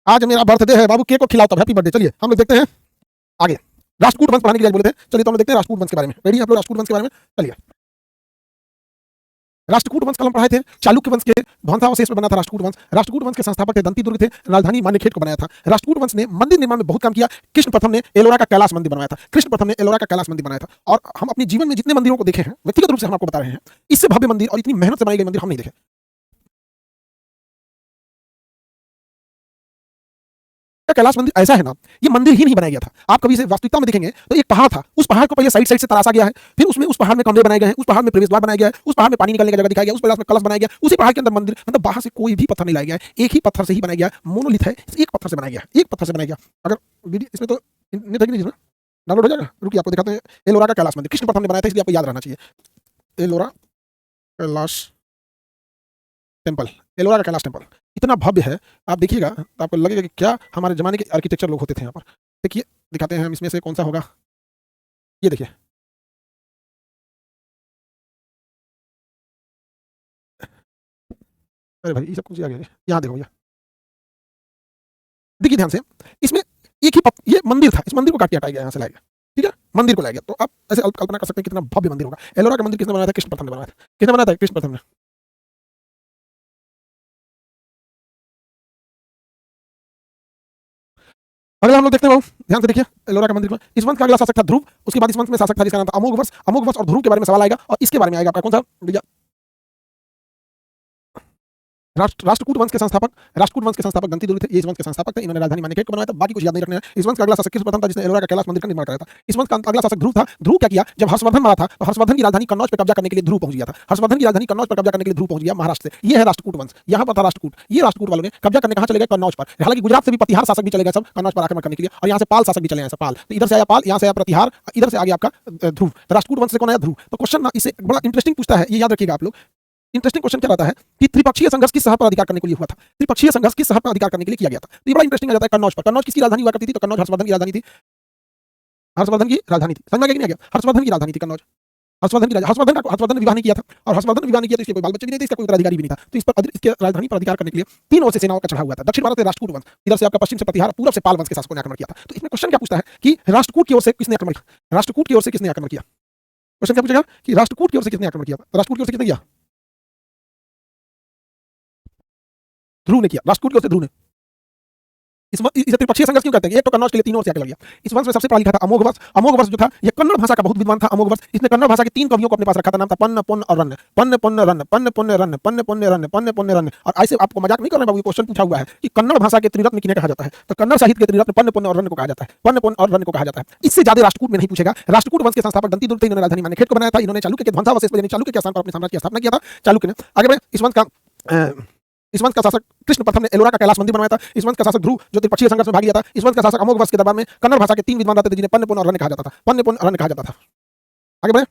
आज मेरा बर्थडे है बाबू, केक को खिलाओ तब, हैप्पी बर्थडे। चलिए हम लोग देखते हैं आगे। राष्ट्रकूट वंश पढ़ाने के लिए बोले थे, चलिए तो हम लोग देखते हैं राष्ट्रकूट वंश के बारे में। रेडी आप लोग राष्ट्रकूट वंश के बारे में? चलिए, राष्ट्रकूट वंश कल हम पढ़ाए थे, चालुक्य वंश के ध्वंसावशेष पर बना था राष्ट्रकूट वंश। राष्ट्रकूट वंश के संस्थापक थे दंती दुर्ग थे, राजधानी मान्यखेट को बनाया था। राष्ट्रकूट वंश ने मंदिर निर्माण में बहुत काम किया। कृष्ण प्रथम ने एलोरा का कैलाश मंदिर बनवाया था। कृष्ण प्रथम ने एलोरा का कैलाश मंदिर बनाया था। और हम अपने जीवन में जितने मंदिरों को देखे हैं, व्यक्तिगत रूप से हम आपको बता रहे हैं, इससे भव्य मंदिर और इतनी मेहनत से बनाए गए मंदिर हम नहीं देखे। कैलाश मंदिर ऐसा है ना, ये मंदिर ही नहीं बनाया गया था। आप कभी इसे वास्तविकता में देखेंगे तो एक पहाड़ था, उस पहाड़ को पहले साइड साइड से तराशा गया है, फिर उसमें उस पहाड़ में कमरे बनाए गए हैं, उस पहाड़ में प्रवेश द्वार बनाया गया है, उस पहाड़ में पानी निकलने की जगह दिखाया गया, उस पहाड़ में कलश बनाया गया, उसी पहाड़ के अंदर मंदिर। मतलब बाहर से कोई भी पत्थर नहीं लाया गया है, एक ही पत्थर से ही बनाया गया। मोनोलिथ है, एक पत्थर से बनाया गया, एक पत्थर से बनाया गया। अगर वीडियो इसमें तो नेट है कि नहीं, डाउनलोड हो जाएगा। रुकिए आपको दिखाते हैं एलोरा का कैलाश मंदिर। कृष्ण प्रथम ने बनाया था, इसलिए आपको याद रहना चाहिए। एलोरा कैलाश टेम्पल, एलोरा का कैलाश टेम्पल इतना भव्य है, आप देखिएगा तो आपको लगेगा कि क्या हमारे जमाने के आर्किटेक्चर लोग होते थे यहाँ पर। देखिए दिखाते हैं हम इसमें से कौन सा होगा। ये देखिए, अरे भाई ये सब कुछ आ गया। यहाँ देखो भैया, देखिए ध्यान से, इसमें एक ही ये मंदिर था, इस मंदिर को काट के हटाया गया, यहाँ से लाया गया। ठीक है, मंदिर को लाया गया। तो आप ऐसे कल्पना कर सकते हैं कितना भव्य मंदिर होगा। एलोरा का मंदिर किसने बनाया था? कृष्ण प्रथम ने बनाया था। किसने बनाया था? कृष्ण प्रथम ने। अगला हम लोग देखते हैं बाबू, ध्यान से देखिए एलोरा का मंदिर में। इस वंश का अगला शासक था ध्रुव। उसके बाद इस वंश में शासक था जिसका नाम था अमोघ वंश। अमोघ वंश और ध्रुव के बारे में सवाल आएगा, और इसके बारे में आएगा आपका कौन सा भैया? राष्ट्रकूट वंश के संस्थापक, राष्ट्रकूट वंश के संस्थापक दंती दुर्ग थे। ये इस वंश के संस्थापक थे, इन्होंने राजधानी मान्यखेट को बनवाया था। बाकी कुछ याद नहीं रखना है। इस वंश का अगला शासक कृष्ण प्रथम था, जिसने एलोरा का कैलाश मंदिर का निर्माण कराया था। इस वंश का अगला शासक ध्रुव था। ध्रुव क्या किया, जब हर्षवर्धन मरा था तो हर्षवर्धन की राजधानी कन्नौज पर कब्जा करने के लिए ध्रुव पहुंच गया था। हर्षवर्धन की राजधानी कन्नौज पर कब्जा करने के लिए ध्रुव पहुंच गया महाराष्ट्र से। ये है राष्ट्रकूट वंश, यहाँ पर था राष्ट्रकूट। ये राष्ट्रकूट वालों ने कब्जा करने कहाँ चले गए? कन्नौज पर। हालांकि गुजरात से भी प्रतिहार शासक भी चले गए सब कन्नौज पर आक्रमण करने के लिए, और यहाँ से पाल शासक भी चले गए पाल। तो इधर से आया पाल, यहाँ से आया प्रतिहार, इधर से आ गया आपका ध्रुव। राष्ट्रकूट वंश से कौन आया? ध्रुव। तो क्वेश्चन ना इसे बड़ा इंटरेस्टिंग पूछता है, ये याद रखिएगा आप लोग। इंटरेस्टिंग क्वेश्चन क्या रहता है कि त्रिपक्षीय संघर्ष किस शहर पर अधिकार करने के लिए हुआ था? त्रिपक्षीय संघर्ष किस शहर पर अधिकार करने के लिए किया गया था? तो ये बड़ा इंटरेस्टिंग आ जाता है। कन्नौज पर। कन्नौज किसकी राजधानी हुआ करती थी? तो कन्नौज हर्षवर्धन की राजधानी थी। हर्षवर्धन की राजधानी थी, समझ में आ गया कि नहीं आ गया? हर्षवर्धन की राजधानी थी कन्नौज। हर्षवर्धन ने विवाह नहीं किया था, और हर्षवर्धन ने विवाह नहीं किया तो इसके कोई बाल बच्चे भी नहीं थे, इसका कोई उत्तराधिकारी भी नहीं था। तो इस पर इसके राजधानी पर अधिकार करने के लिए 3 ओर से सेनाओं का चढ़ा हुआ था। दक्षिण भारत से राष्ट्रकूट वंश, इधर से आपका पश्चिम से प्रतिहार, पूरब से पाल वंश के शासकों ने आक्रमण किया था। तो इसमें क्वेश्चन क्या पूछता है कि राष्ट्रकूट की ओर से किसने आक्रमण किया? राष्ट्रकूट की ओर से किसने आक्रमण किया? क्वेश्चन क्या पूछेगा कि राष्ट्रकूट की ओर से किसने आक्रमण किया? राष्ट्रकूट की ओर से किसने किया? ध्रुव ने किया। राष्ट्रकूट की ओर से ध्रुव ने। इसे त्रिपक्षीय संघर्ष क्यों कहते हैं? एक तो कन्नौज के लिए 3 ओर से आके लग गया। इस वंश में सबसे पहला लिखा था अमोघ वंश। अमोघ वंश जो था ये कन्नड़ भाषा का बहुत विद्वान था। अमोघ वंश, इसने कन्नड़ भाषा के 3 कवियों को अपने पास रखा था। नाम था पन्न, पुण्य और रन्न। पन्न, पुण्य, रन्न, पन्न, पुण्य, रन्न, पन्न, पुण्य, रन्न, पन्न, पुण्य, रन्न। और ऐसे आपको मजाक नहीं कर रहे बाबू, ये क्वेश्चन पूछा हुआ है कि कन्नड़ भाषा के त्रिरत्न किन्हें कहा जाता है? तो कन्नड़ साहित्य के त्रिरत्न पन्न, पुण्य और रन्न को कहा जाता है। पन्न, पुण्य और रन्न को कहा जाता है। इससे ज्यादा राष्ट्रकूट में नहीं पूछेगा। राष्ट्रकूट वंश के संस्थापक दंती दुर्ग थे, इन्होंने राजधानी मान्यखेट को बनाया था। इन्होंने चालुक्य के ध्वंसावशेष पर यानी चालुक्य के स्थान पर अपने साम्राज्य की स्थापना किया था। चालुक्य ने। आगे बढ़े, इस वंश का शासक कृष्ण प्रथम ने एलोरा का कैलाश मंदिर बनवाया था। इस वंश का शासक ध्रुव जो त्रिपक्षीय संघर्ष में भाग लिया था। इस वंश का शासक अमोघ वंश के दरबार में कन्नड़ भाषा के 3 विद्वान रहते थे, जिन्हें पन्न, पुण्य और रन्न कहा जाता था। पन्न, पुण्य और रन्न कहा जाता था। आगे बढ़े,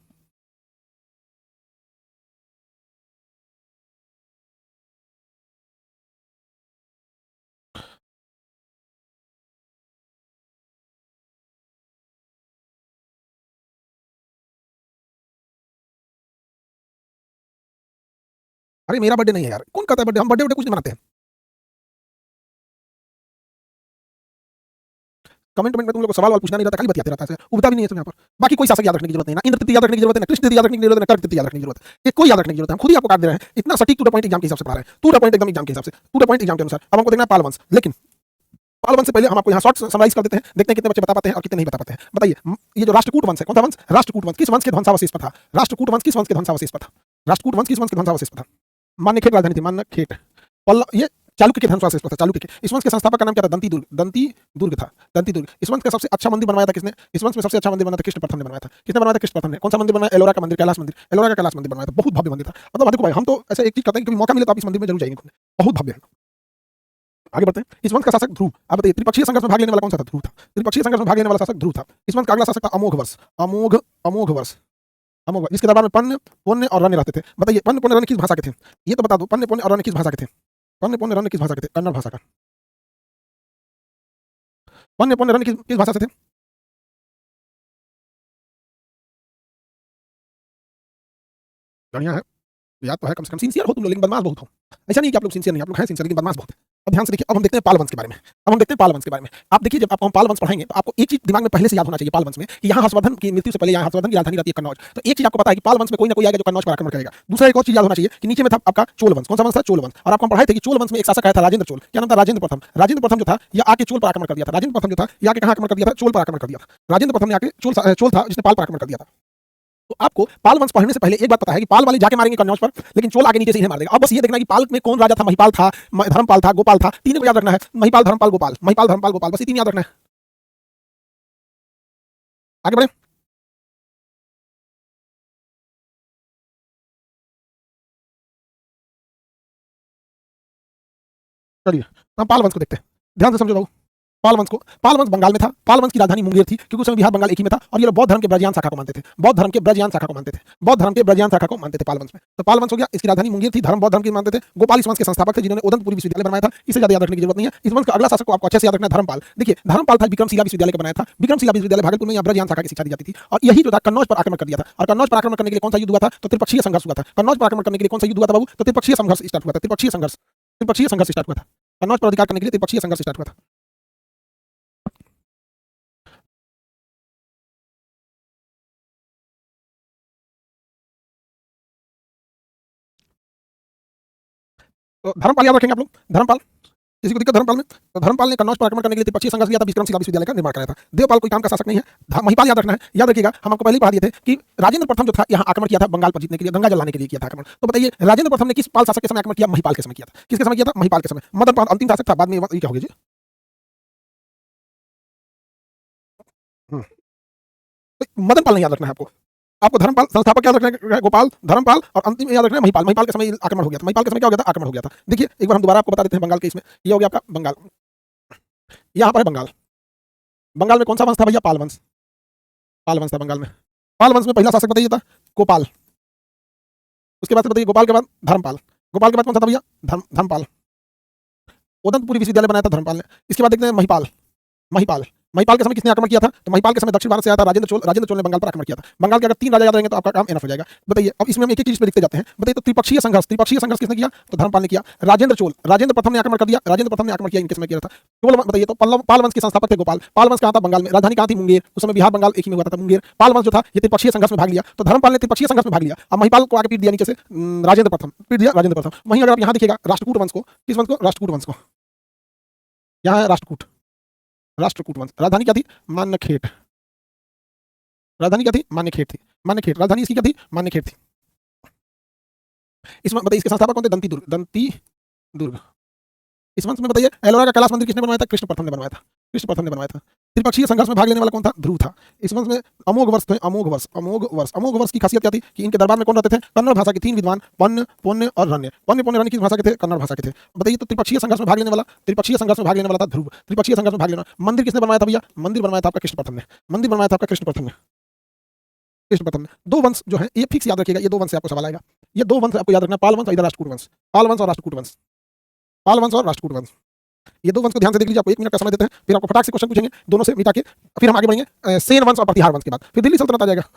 अरे मेरा बर्थडे नहीं है यार, कौन कहता है बर्थडे? हम बर्थडे कुछ नहीं मनाते हैं। कमेंट में तुम लोग को सवाल पूछना नहीं रहता, खाली बतियाते रहता है, उबता भी नहीं है तुम यहाँ पर। बाकी कोई शासक याद रखने की जरूरत नहीं ना, इंद्र तिथि याद रखने की जरूरत है ना, कृष्ण तिथि याद रखने की जरूरत है ना, कर्क तिथि याद रखने की जरूरत है। ये कोई याद रखने की जरूरत है, हम खुद ही आपको काट दे रहे हैं। इतना सटीक टू द पॉइंट एग्जाम के हिसाब से पढ़ा रहे हैं, टू द पॉइंट एकदम एग्जाम के हिसाब से, टू द पॉइंट एग्जाम के अनुसार। अब हमको देखना है पाल वंश, लेकिन पाल वंश से पहले हम आपको यहाँ शॉर्ट समराइज कर देते हैं, देखते हैं कितने बच्चे बता पाते हैं और कितने नहीं बता पाते हैं। बताइए, ये जो राष्ट्रकूट वंश है, कौन सा वंश? राष्ट्रकूट वंश किस वंश के ध्वंसावशेष पर था? राष्ट्रकूट वंश किस वंश के ध्वंसावशेष पर था? राष्ट्रकूट वंश किस वंश के ध्वंसावशेष पर था? मान्यखेट राजधानी थी, मान्यखेट। ये चालुक्य के ध्वंसावशेष पर था, चालुक्य के। इस वंश के संस्थापक का नाम क्या था? दंती दुर्ग, दंती दुर्ग था, दंती दुर्ग। इस वंश का सबसे अच्छा मंदिर बनवाया था किसने? इस वंश में सबसे अच्छा मंदिर बना था कृष्ण प्रथम ने बनवाया था। किसने बनवाया था? कृष्ण प्रथम ने। कौन सा मंदिर बनवाया? एलोरा का मंदिर, कैलाश मंदिर। एलोरा का कैलाश मंदिर बनवाया था, बहुत भव्य मंदिर था। मतलब देखो भाई, हम तो ऐसे एक चीज करते हैं कि कभी मौका मिले तो आप इस मंदिर में जरूर जाएंगे घूमने, बहुत भव्य है। आगे बढ़ते हैं। इस वंश का शासक ध्रुव। आप बताइए, त्रिपक्षीय संघर्ष में भाग लेने वाला कौन सा था? ध्रुव था। त्रिपक्षीय संघर्ष में भाग लेने वाला शासक ध्रुव था। इस वंश का अगला शासक था अमोघ वर्ष, अमोघ, अमोघ वर्ष, अमोघ, जिसके दरबार में पन्न, पुण्य और रन्न रहते थे। बताइए, पन्न, पुण्य, रन्न किस भाषा के थे? ये तो बता दो, पन्न, पुण्य और रन्न किस भाषा के थे? पन्न, पुण्य, रन्न किस भाषा के थे? कन्नड़ भाषा का। पन्न, पुण्य, रन्न किस भाषा से थे? बढ़िया है, याद तो है कम से कम। सिंसियर हो तुम लोग, लेकिन बदमाश बहुत हो। ऐसा नहीं कि आप लोग सिंसियर नहीं, आप लोग हैं सिंसियर, लेकिन बदमाश बहुत है। अब ध्यान से देखिए, अब हम देखते हैं पाल वंश के बारे में। अब हम देखते हैं पाल वंश के बारे में। आप देखिए, जब हम पाल वंश पढ़ेंगे तो आपको एक चीज दिमाग में पहले से याद होना चाहिए पाल वंश में, कि यहाँ हर्षवर्धन की मृत्यु से पहले यहाँ हर्षवर्धन की राजधानी रहती है कन्नौज। तो एक चीज आपको पता है कि पाल वंश में कोई ना कोई आएगा जो कन्नौज पर आक्रमण करेगा। दूसरा एक और चीज याद होना चाहिए कि नीचे में था आपका चोल वंश। कौन सा वंश था? चोल वंश। और आपको हम पढ़ाए थे कि चोल वंश में एक शासक आया था राजेंद्र चोल। क्या नाम था? राजेंद्र प्रथम। राजेंद्र प्रथम जो था यह आके चोल पर आक्रमण कर दिया था। राजेंद्र प्रथम जो था यह आके कहाँ आक्रमण कर दिया था? चोल पर आक्रमण कर दिया था। राजेंद्र प्रथम ने आके चोल था जिसने पाल पर आक्रमण कर दिया था। तो आपको पाल वंश पढ़ने से पहले एक बात पता है कि पाल वाले जाके मारेंगे कन्नौज पर, लेकिन चोल आगे नीचे से इन्हें मार देगा। अब बस ये देखना कि पाल में कौन राजा था। महिपाल था, धर्मपाल था, गोपाल था। तीनों को याद रखना है। महिपाल, धर्मपाल, गोपाल। महिपाल, धर्मपाल, गोपाल, बस ये तीन याद रखना है। आगे बढ़े। चलिए हम पाल वंश को देखते हैं। ध्यान से समझो बाबू। पाल वंश बंगाल में था। पाल वंश की राजधानी मुंगेर थी, क्योंकि उस समय बिहार बंगाल एक ही में था। और ये लोग बौद्ध धर्म के ब्रजयान शाखा को मानते थे। बौद्ध धर्म के ब्रजयान शाखा को मानते थे। बौद्ध धर्म के ब्रजयान शाखा को मानते थे पाल वंश में। तो पाल वंश हो गया, इसकी राजधानी मुंगेर थी। धर्म बौद्ध धर्म की मानते थे। गोपाल इस वंश के संस्थापक थे, जिन्होंने उदंतपुरी विश्वविद्यालय बनाया था। इसे ज्यादा याद रखने की जरूरत नहीं है। इस वंश का अगला शासक को आपको अच्छे से याद रखना है, धर्मपाल। देखिए, धर्मपाल था विक्रमशिला विश्वविद्यालय का बनाया था। विक्रमशिला विश्वविद्यालय भागलपुर में यहाँ ब्रजयान शाखा की शिक्षा दी जाती थी। और यही जो था कन्नौज पर आक्रमण कर दिया था। और कन्नौज पर आक्रमण करने के लिए कौन सा युद्ध हुआ था? तो त्रिपक्षीय संघर्ष हुआ था। कन्नौज पर आक्रमण करने के लिए कौन सा युद्ध हुआ था बाबू? तो त्रिपक्षीय संघर्ष स्टार्ट हुआ था। त्रिपक्षीय संघर्ष स्टार्ट हुआ था। कन्नौज पर अधिकार करने के लिए त्रिपक्षीय संघर्ष स्टार्ट हुआ था। तो धर्मपाल याद रखेंगे आप लोग। धर्मपाल, किसी को दिक्कत धर्मपाल में? तो धर्मपाल ने कन्नौज पर आक्रमण करने के लिए त्रिपक्षीय संघर्ष लिया था। विक्रमशिला विश्वविद्यालय का निर्माण कराया था। देवपाल कोई काम का शासक नहीं है। महिपाल याद रखना है। याद रखिएगा, हम आपको पहले ही पढ़ा दिए थे कि राजेंद्र प्रथम जो था यहाँ आक्रमण किया था बंगाल पर जीतने के लिए, गंगा जल लाने के लिए किया था आक्रमण। तो बताइए, राजेंद्र प्रथम ने किस पाल शासक के समय आक्रमण किया? महिपाल के समय किया था। किसके समय किया था? महिपाल के समय। मदन पाल अंतिम शासक था, बाद में ये क्या हो गया जी? हम्म। तो मदन पाल नहीं याद रखना है आपको। आपको धर्मपाल संस्थापक याद रखना है, गोपाल, धर्मपाल, और अंतिम याद रखना है महिपाल। महिपाल के समय आक्रमण हो गया था। महिपाल के समय क्या हो गया था? आक्रमण हो गया था। देखिए, एक बार हम दोबारा आपको बता देते हैं बंगाल के इसमें। ये हो गया आपका बंगाल। यहाँ पर है बंगाल। बंगाल में कौन सा वंश था भैया? पाल वंश। पाल वंश था बंगाल में। पाल वंश में पहला शासक बताइए था गोपाल। उसके बाद से बताइए, गोपाल के बाद धर्मपाल। गोपाल के बाद कौन सा था भैया? धर्मपाल। उदंतपुरी विश्वविद्यालय बनाया था धर्मपाल ने। इसके बाद देखते हैं महिपाल। महिपाल, महिपाल के समय किसने आक्रमण किया था? तो महिपाल के समय दक्षिण भारत से आया था राजेंद्र चोल। राजेंद्र चोल ने बंगाल पर आक्रमण किया था। बंगाल के अगर तीन राजा याद रहेंगे तो आपका काम एनफ हो जाएगा। बताइए, अब इसमें हम एक एक चीज पे लिखते जाते हैं। बताइए, तो त्रिपक्षीय संघर्ष, त्रिपक्षीय संघर्ष किसने किया? तो धर्मपाल ने किया। राजेंद्र चोल, राजेंद्र प्रथम ने आक्रमण कर दिया। राजेंद्र प्रथम ने आक्रमण किया, इनके समय किया था। चोल, बताइए, तो पल्लव पाल वंश के संस्थापक थे गोपाल। पाल वंश कहाँ था? बंगाल में। राजधानी कहाँ थी? मुंगेर। उस समय बिहार बंगाल एक ही में हुआ था मुंगेर। पाल वंश जो था ये त्रिपक्षीय संघर्ष में भाग लिया। तो धर्मपाल ने त्रिपक्षीय संघर्ष में भाग लिया। अब महिपाल को आगे पीट दिया नीचे से, राजेंद्र प्रथम पीट दिया, राजेंद्र प्रथम। वहीं अगर आप यहाँ देखिएगा राष्ट्रकूट वंश को, किस वंश को? राष्ट्रकूट वंश को। यहाँ है राष्ट्रकूट। राष्ट्रकूट वंश, राजधानी क्या थी? मान्यखेट। राजधानी क्या थी? मान्यखेट थी। मान्यखेट राजधानी इसकी क्या थी? मान्यखेट थी। इसमें बताइए, इसके संस्थापक कौन थे? दंती दुर्ग। दंती दुर्ग। इस वंश में बताइए, एलोरा का कैलाश मंदिर किसने बनवाया था? कृष्ण प्रथम ने बनवाया था। कृष्ण प्रथम ने बनवाया था। त्रिपक्षीय संघर्ष में भाग लेने वाला कौन था? ध्रुव था। इस वंश में अमोघ वर्ष थे। अमोघ वर्ष, अमोघ वर्ष। अमोघ वर्ष की खासियत क्या थी? कि इनके दरबार में कौन रहते थे? कन्नड़ भाषा के तीन विद्वान, पन्न, पुण्य और रण्य। पन्न, पुण्य, रण्य किस भाषा के थे? कन्नड़ भाषा के थे। बताइए, तो त्रिपक्षीय संघर्ष में भाग लेने वाला, त्रिपक्षीय संघर्ष में भाग लेने वाला था ध्रुव। त्रिपक्षीय संघर्ष में भाग लेना। मंदिर किसने बनवाया था भैया? मंदिर बनवाया था आपका कृष्ण प्रथम ने। मंदिर बनवाया था आपका कृष्ण प्रथम ने। कृष्ण प्रथम ने। दो वंश जो है ये फिक्स याद रखिएगा। ये दो वंश से आपको सवाल आएगा। ये दो वंश आपको याद रखना, पाल वंश और इधर राष्ट्रकूट वंश। पाल वंश और राष्ट्रकूट वंश। पाल वंश और राष्ट्रकूट वंश, ये दो वंश को ध्यान से देख लीजिए। आपको 1 मिनट का समय देते हैं, फिर आपको फटाक से क्वेश्चन पूछेंगे दोनों से मिटा के। फिर हम आगे बढ़ेंगे सेन वंश और प्रतिहार वंश के बाद, फिर दिल्ली सल्तनत आ जाएगा।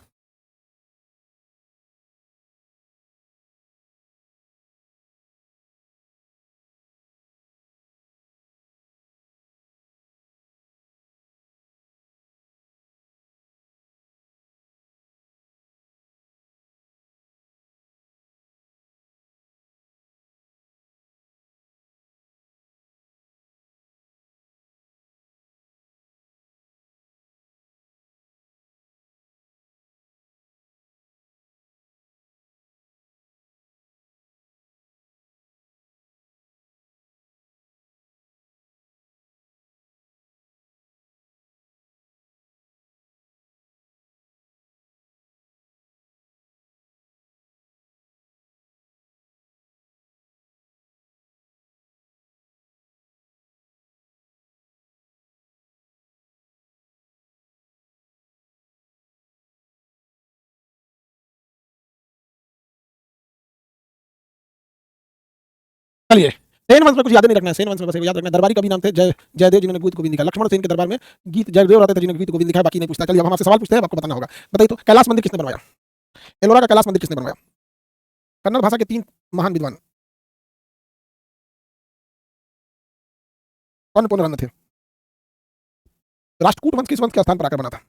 चलिए, सेन वंश में कुछ याद नहीं रखना है। सेन वंश में बस याद रखना है, दरबारी कवि नाम थे जयदेव, जिन्होंने गीत गोविंद लिखा। लक्ष्मण सेन के दरबार में गीत जयदेव रहते थे, जिन्होंने गीत गोविंद लिखा है। बाकी नहीं पूछता। चलिए, हम आपसे सवाल पूछते हैं, आपको बताना होगा। बताइए, तो कैलाश मंदिर किसने बनवाया? एलोरा का कैलाश मंदिर किसने बनवाया? कन्नड़ भाषा के तीन महान विद्वान। 55 रन थे। राष्ट्रकूट वंश किस वंश के स्थान पर आकर बना था?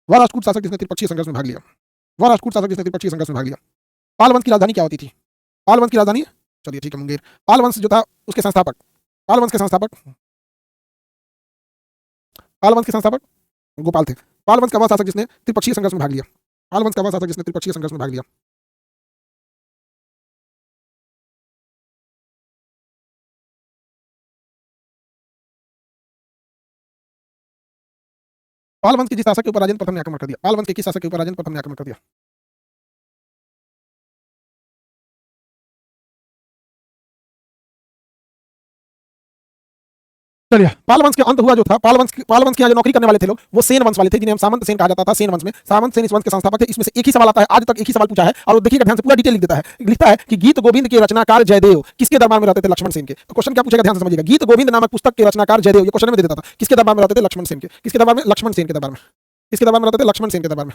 वह राष्ट्रकूट शासक जिसने त्रिपक्षीय संघर्ष में भाग लिया। वह राष्ट्रकूट शासक जिसने त्रिपक्षीय संघर्ष में भाग लिया। पाल वंश की राजधानी क्या होती थी? पाल वंश की राजधानी, चलिए ठीक है, मुंगेर। पाल वंश जो था उसके संस्थापक, पाल वंश के संस्थापक, पाल वंश के संस्थापक गोपाल थे। पाल वंश का वह शासक जिसने त्रिपक्षीय संघर्ष में भाग लिया। पाल वंश का वह शासक जिसने त्रिपक्षीय संघर्ष में भाग लिया। पाल वंश के जिस शासक के ऊपर राजेंद्र प्रथम ने आक्रमण कर दिया, पाल वंश के किस शासक के ऊपर राजेंद्र प्रथम ने आक्रमण कर दिया? चलिए, पाल वंश के अंत हुआ जो था, पाल वंश के यहाँ जो नौकरी करने वाले थे लोग, वो सेन वंश वाले थे, जिन्हें हम सामंत सेन कहा जाता था। सेन वंश में सामंत सेन इस वंश के संस्थापक थे। इसमें से एक ही सवाल आता है, आज तक एक ही सवाल पूछा है, और देखिएगा ध्यान से, पूरा डिटेल लिख देता है। लिखता है कि गीत गोविंद के रचनाकार जयदेव किसके दरबार में रहते थे? लक्ष्मण सेन के। तो क्वेश्चन क्या पूछेगा, ध्यान से समझिएगा। गीत गोविंद नामक पुस्तक के रचनाकार जयदेव, ये क्वेश्चन में दे देता था, किसके दरबार में रहते थे? लक्ष्मण सेन के। किसके दरबार में? लक्ष्मण सेन के दरबार में। किसके दरबार में रहते थे? लक्ष्मण सेन के दरबार में।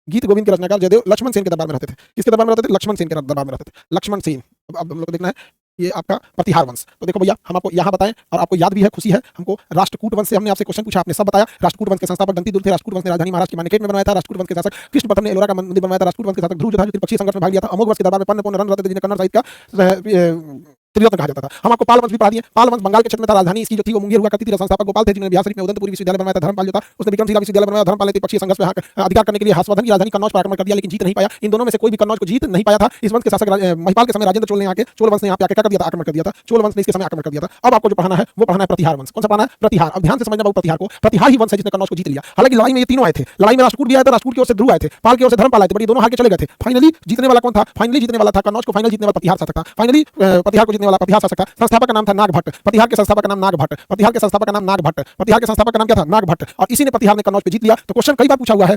गीत गोविंद के रचनाकार जयदेव लक्ष्मण सेन के दरबार में रहते थे। किसके दरबार में रहते थे? लक्ष्मण सेन के दरबार में रहते थे। लक्ष्मण सेन। अब हम लोग को देखना है ये आपका प्रतिहार वंश। तो देखो भैया, हम आपको यहाँ बताएं, और आपको याद भी है, खुशी है हमको। राष्ट्रकूट वंश से हमने आपसे क्वेश्चन पूछा, आपने सब बताया। राष्ट्रकूट वंश के संस्थापक गंतीदुर थे। राष्ट्रकूट वंश ने राजधानी महाराष्ट्र की मानिकेट में बनाया था। राष्ट्रकूट वंश के शासक कृष्ण प्रथम ने एलोरा का मंदिर बनवाया था। राष्ट्रकूट वंश के शासक ध्रुव जो था, जो त्रिपक्षीय संघर्ष में भाग लिया था। अमोघ वंश के दरबार में 55 रन रहते थे, जिन्हें कन्नड़ साहित्य का त्रिरत्न कहा जाता था। हम आपको पाल वंश भी पढ़ा दिए। पाल वंश बंगाल के क्षेत्र में था। राजधानी इसकी जो थी वो मुंगेर हुआ करती थी। संस्थापक गोपाल थे, जिन्होंने बिहार शरीफ में उदयपुर विश्वविद्यालय बनवाया था। धर्मपाल जो था उसने विक्रमशिला विश्वविद्यालय बनवाया। धर्मपाल ने त्रिपक्षीय संघर्ष में अधिकार करने के लिए हर्षवर्धन की राजधानी कन्नौज पर आक्रमण कर दिया, लेकिन जीत नहीं पाया। इन दोनों में से कोई भी कन्नौज को जीत नहीं पाया था। इस वंश के शासक महिपाल के समय राजेंद्र चोल ने आके, चोल वंश ने यहाँ पे आके क्या कर दिया था? आक्रमण कर दिया था। चोल वंश ने इसके समय आक्रमण कर दिया था। अब आपको जो पढ़ाना है वो पढ़ाना है प्रतिहार वंश। कौन सा पढ़ाना है? प्रतिहार। अब ध्यान से समझना बाबू, प्रतिहार को, प्रतिहार ही वंश है जिसने कन्नौज को जीत लिया। हालांकि लड़ाई में ये तीनों आए थे। लड़ाई में राष्ट्रकूट भी आया था, राष्ट्रकूट की ओर से ध्रुव आए थे, पाल की ओर से धर्मपाल आए थे, बट ये दोनों हार के चले गए थे। फाइनली जीतने वाला कौन था? फाइनली जीतने वाला था कन्नौज को, फाइनल जीतने वाला प्रतिहार शासक था। फाइनली प्रतिहार को जीतने वाला प्रतिहार शासक था। संस्थापक का नाम था नागभट्ट। प्रतिहार के संस्थापक का नाम नागभट्ट। प्रतिहार के संस्थापक का नाम नागभट्ट। प्रतिहार के संस्थापक का नाम क्या था? नागभट्ट। और इसी ने प्रतिहार ने कन्नौज पे जीत लिया। तो क्वेश्चन कई बार पूछा हुआ है,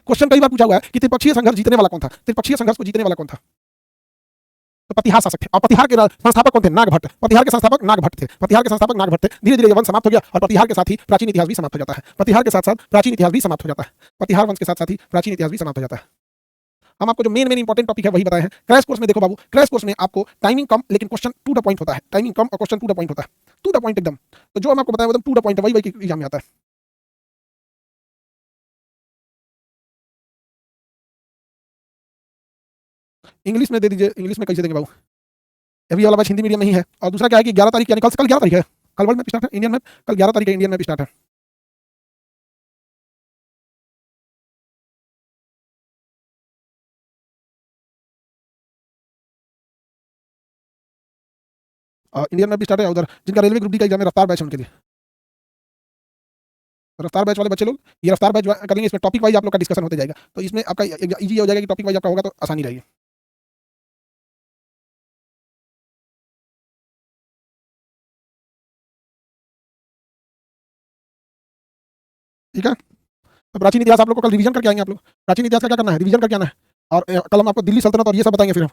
क्वेश्चन कई बार पूछा हुआ है कि त्रिपक्षीय संघर्ष जीतने वाला कौन था? त्रिपक्षीय संघर्ष को जीतने वाला कौन था? तो प्रतिहार शासक थे। और प्रतिहार के संस्थापक कौन थे? नागभट्ट। प्रतिहार के संस्थापक नागभट्ट थे। प्रतिहार के संस्थापक नागभट्ट थे। धीरे धीरे ये वंश समाप्त हो गया, और प्रतिहार के साथ ही प्राचीन इतिहास भी समाप्त हो जाता है। प्रतिहार के साथ साथ प्राचीन इतिहास भी समाप्त हो जाता है। प्रतिहार वंश के साथ साथ ही प्राचीन इतिहास भी समाप्त हो जाता है। हम आपको जो मेन इंपॉर्टेंट टॉपिक है वही बताए हैं। क्रैश कोर्स में देखो बाबू, क्रैश कोर्स में आपको टाइमिंग कम लेकिन क्वेश्चन टू द पॉइंट होता है। टाइमिंग कम और क्वेश्चन टू द पॉइंट होता है। टू द पॉइंट एकदम। तो जो हम आपको बताया एकदम टू द पॉइंट है, वही वही एग्जाम में आता है। इंग्लिश में दे दीजिए। इंग्लिश में कैसे देंगे बाबू? अभी वाला बैच हिंदी मीडियम में ही है। और दूसरा क्या है कि 11 तारीख, यानी कल 11 तारीख है, कल वर्ल्ड मैप स्टार्ट है, इंडियन मैप कल 11 तारीख है, इंडियन मैप स्टार्ट है। इंडियन मैप भी स्टार्ट है। उधर जिनका रेलवे ग्रुप डी का एग्जाम है, रफ्तार बैच है उनके लिए। रफ्तार बैच वाले बच्चे लोग ये रफ्तार बैच कर लेंगे। इसमें टॉपिक वाइज आप लोग का डिस्कशन होते जाएगा, तो इसमें आपका इजी हो जाएगा कि टॉपिक वाइज आपका होगा तो आसानी रहेगी। ठीक है। तो प्राचीन इतिहास आप लोग को कल रिवीजन करके आएंगे। आप लोग प्राचीन इतिहास का क्या करना है? रिवीजन करके आना है। और कल हम आपको दिल्ली सल्तनत और ये सब बताएंगे। फिर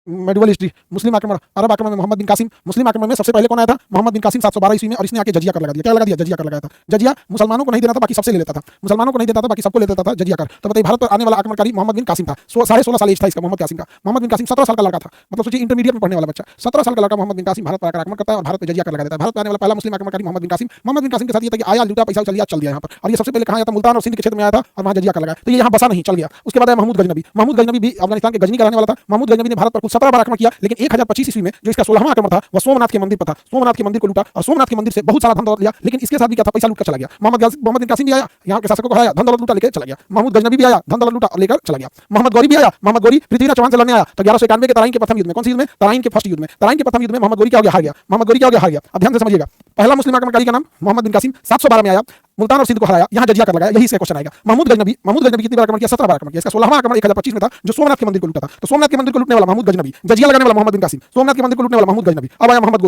मेडिवल हिस्ट्री, मुस्लिम आक्रमण, अरब आक्रमण में मोहम्मद बिन कासिम। मुस्लिम आक्रमण में सबसे पहले कौन आया था? मोहम्मद बिन कासिम 712 ईस्वी में, और इसने आके जजिया कर लगा दिया। क्या लगा दिया? जजिया कर लगाया था। जजिया मुसलमानों को नहीं देना था, बाकी सबसे ले लेता था। मुसलमानों को नहीं देता था, बाकी सबको ले लेता था, जजिया कर। तो बताइए, भारत पर आने वाला आक्रमणकारी मोहम्मद बिन कासिम था। 16.5 साल एज था इसका, मोहम्मद कासिम का। मोहम्मद बिन कासिम 17 साल का लड़का था। मतलब सोचिए, इंटरमीडिएट में पढ़ने वाला बच्चा, 17 साल का लड़का मोहम्मद बिन कासिम भारत पर आक्रमण करता है और भारत पर जजिया कर लगा देता है। भारत पर आने वाला पहला मुस्लिम आक्रमणकारी मोहम्मद बिन कासिम। मोहम्मद बिन कासिम के साथ ये था कि आया, लूटा, पैसा चल दिया यहाँ पर। और ये सबसे पहले कहाँ आया था? मुल्तान और सिंध के क्षेत्र में आया था और वहाँ जजिया कर लगाया। तो ये यहाँ बसा नहीं, चल गया। उसके बाद आया महमूद गजनबी। महमूद गजनबी भी अफगानिस्तान के गजनी का रहने वाला था। महमूद गजनबी ने भारत पर कुल 17 बार आक्रमण किया, लेकिन 1025 ईस्वी में जो इसका 16वां आक्रमण था वह सोमनाथ के मंदिर पर था। सोमनाथ के मंदिर को लूटा और सोमनाथ के मंदिर से बहुत सारा धन दौलत लिया, लेकिन इसके साथ भी क्या था? पैसा लूट कर चला गया। मोहम्मद बिन कासिम भी आया, यहाँ के शासकों को हराया, धन दौलत लूटा, लेकर चला गया। महमूद गजनबी भी आया, धन दौलत लूटा और लेकर चला गया। मोहम्मद गौरी भी आया। मोहम्मद गौरी पृथ्वीराज चौहान से लड़ने आया, तो 1191 के तराइन के प्रथम युद्ध में, कौन सी युद्ध में? तराइन के फर्स्ट युद्ध में। तराइन के प्रथम युद्ध में मोहम्मद गौरी क्या हो गया? हार गया। मोहम्मद गौरी क्या हो गया? हार गया। अब ध्यान से समझिएगा, पहला मुस्लिम आक्रमणकारी का नाम मोहम्मद बिन कासिम 712 में आया। मुल्तान और सिंध को हराया, यहाँ जजिया कर लगाया, यही इसका क्वेश्चन आएगा। महमूद गजनबी कितनी बार आक्रमण किया? 17 बार आक्रमण किया। इसका 16वां आक्रमण 1025 में था, जो सोमनाथ के मंदिर को लूटा था। तो सोमनाथ के मंदिर को लूटने वाला महमूद गजनबी, जजिया लगाने वाला मोहम्मद बिन कासिम, सोमनाथ के मंदिर को लूटने वाला महमूद गजनबी। अब आया मोहम्मद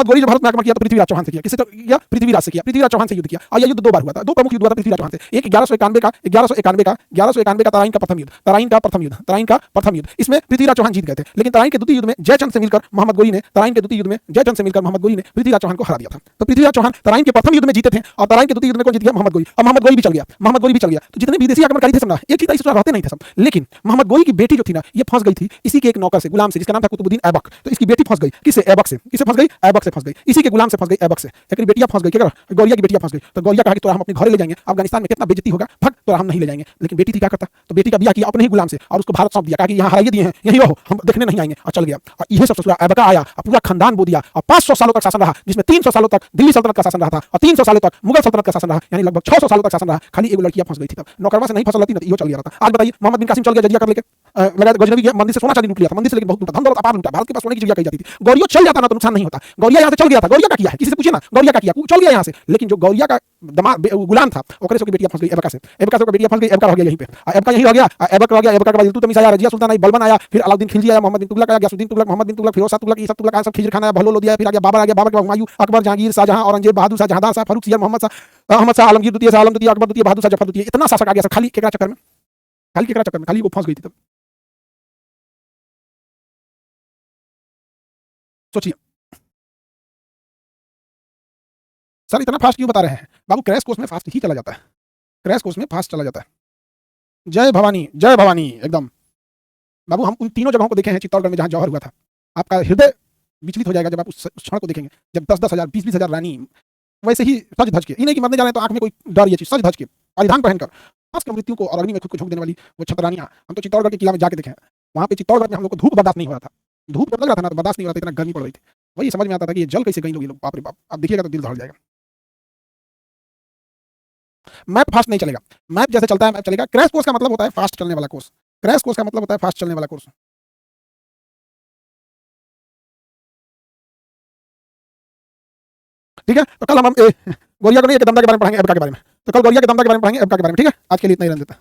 गोरी जो भारत में आक्रमण किया तो पृथ्वीराज चौहान से किया। किससे किया? पृथ्वीराज से किया। पृथ्वीराज चौहान से युद्ध किया और यह युद्ध 2 बार हुआ था। 2 प्रमुख युद्ध हुआ था पृथ्वीराज चौहान से। एक 1191 का तराइन का प्रथम युद्ध। इसमें पृथ्वीराज चौहान जीत गए थे, लेकिन तराइन के द्वितीय युद्ध में जयचंद से मिलकर मोहम्मद गोरी ने पृथ्वीराज चौहान को हरा दिया था। तो पृथ्वीराज चौहान तराइन के प्रथम युद्ध में जीते थे और तराइन के द्वितीय युद्ध में कौन जीत गया? मोहम्मद गोरी। और मोहम्मद गोरी भी चल गया। तो जितने विदेशी आक्रमणकारी थे सब ना एक चीज इस रहते नहीं थे सब, लेकिन मोहम्मद गोरी की बेटी जो थी ना, ये फंस गई थी इसी के एक नौकर से, गुलाम से, जिसका नाम था कुतुबुद्दीन ऐबक। तो इसकी बेटी फंस गई किससे? ऐबक से। किससे फंस गई? ऐबक से फंस गई। इसी के गुलाम से फंस गई, ऐबक से। एक बेटियां फंस गई, क्या गौरिया की बेटियां फंस गई। तो गौरिया कहा कि तोरा हम अपने घर ले जाएंगे, अफगानिस्तान में कितना बेइज्जती होगा, भग तोरा हम नहीं ले जाएंगे। लेकिन बेटी थी क्या करता? तो बेटी का ब्याह किया अपने ही गुलाम से और उसको भारत सौंप दिया, कहा कि यहाँ हराइए दिए हैं, यही रहो, हम देखने नहीं आएंगे, और चल गया। और यह सब ससुरा ऐबका आया और पूरा खानदान बो दिया और 500 सालों तक शासन रहा, जिसमें 300 सालों तक दिल्ली सल्तनत का शासन रहा था और 300 सालों तक मुगल सल्तनत का शासन रहा, यानी लगभग 600 सालों तक शासन रहा। खाली एक लड़कियां फंस गई थी तब, नौकरवा से नहीं फसल रहती ना, यो चल गया था। आज बताइए, मोहम्मद बिन कासिम चल गया जजिया कर लेके, लगा गजनबी के मंदिर से सोना चांदी लूट लिया था, मंदिर से, लेकिन बहुत लूटा, धन दौलत अपार लूटा। भारत के पास सोने की चिड़िया कही जाती थी। गौरिया चल जाता ना तो नुकसान नहीं होता। गौरिया यहाँ से चल गया था, गौरिया का किया है? किसी से पूछे ना, गौरिया का किया, चल गया यहाँ से। लेकिन जो गौरिया का गुलाम था, ओकरे से बेटियां फंस गई ऐबका से, बेटियां फंस गई, ऐबका रह गया यहीं पे, ऐबका यहीं रह गया, ऐबका रह गया। ऐबका के बाद इल्तुतमिश आया, रजिया सुल्तान आई, बलबन आया, फिर अलाउद्दीन खिलजी आया, मोहम्मद बिन तुगलक आया, गयासुद्दीन तुगलक, मोहम्मद बिन तुगलक, फिरोज शाह तुगलक, ये सब तुगलक आया, सब खिजर खान आया, बहलोल लोधी आया, फिर आ गया बाबर, बाबर के बाद हुमायूं, अकबर, जहांगीर, शाहजहां, औरंगजेब, बहादुर शाह, जहांदार शाह, फारूक, सियर, अहमद शाह, आलमगीर द्वितीय, आलम द्वितीय, अकबर द्वितीय, बहादुर शाह, जफर द्वितीय, इतना शासक आ गया सब, खाली केकरा चक्कर में, खाली वो फंस गई थी तब। सोचिए सर, इतना फास्ट क्यों बता रहे हैं बाबू? क्रैश कोर्स में फास्ट ही चला जाता है, क्रैश कोर्स में फास्ट चला जाता है। जय भवानी एकदम। बाबू हम उन तीनों जगहों को देखे हैं चित्तौड़गढ़ में जहां जौहर हुआ था। आपका हृदय विचलित हो जाएगा जब आप उस क्षण को देखेंगे, जब 10-10 हजार 20-20 हजार रानी वैसे ही सज धज के, नहीं कि मरने जा रहे हैं तो आंख में कोई डर, ये चीज सज धज के परिधान पहनकर फांस के मृत्यु को और अग्नि में खुद को झोंक देने वाली वो छतरानियां, हम तो चित्तौड़गढ़ के किला में जाके देखे हैं। वहां पे चित्तौड़गढ़ में हम लोग को धूप बर्दाश्त नहीं हो रहा था, धूप लग रहा था ना तो बर्दाश्त नहीं हो रहा था, इतना गर्मी पड़ रही थी। वही समझ में आता था कि ये जल कैसे गई लोग, ये लोग बाप रे बाप। आप देखिएगा तो दिल दहल जाएगा। मैप फास्ट नहीं चलेगा, मैप जैसे चलता है मैप चलेगा। क्रैश कोर्स का मतलब होता है फास्ट चलने वाला कोर्स, क्रैश कोर्स का मतलब होता है फास्ट चलने वाला कोर्स। ठीक है, तो कल हम गौरिया को नहीं, दमदा के बारे में पढ़ाएंगे, ऐबका के बारे में। तो कल गौरिया के दमदा के बारे में पढ़ाएंगे, ऐबका के बारे में। ठीक है, आज के लिए इतना ही रहने देता है।